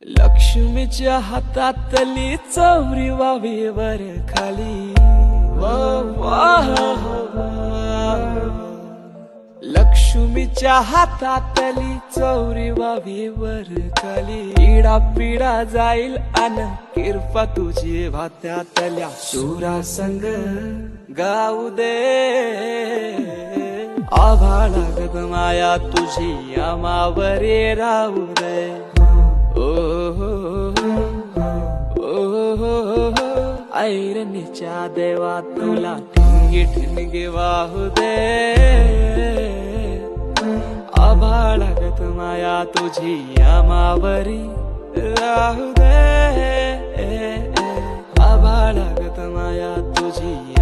लक्ष्मीच्या हातातली चौरी वावी वर खाली लक्ष्मीच्या हातातली चौरी वावी वर खाली इडा पिडा जाईल अन किरपा तुझी भात्यातल्या सुरा संग गाऊ दे आभाळा गग माया तुझी आमावरे राहू दे ऐरणीच्या देवा तुला ठिणगी ठिणगी वाहू दे आभाळागत माया तुझी आमावरी राहू दे आभाळागत माया तुझी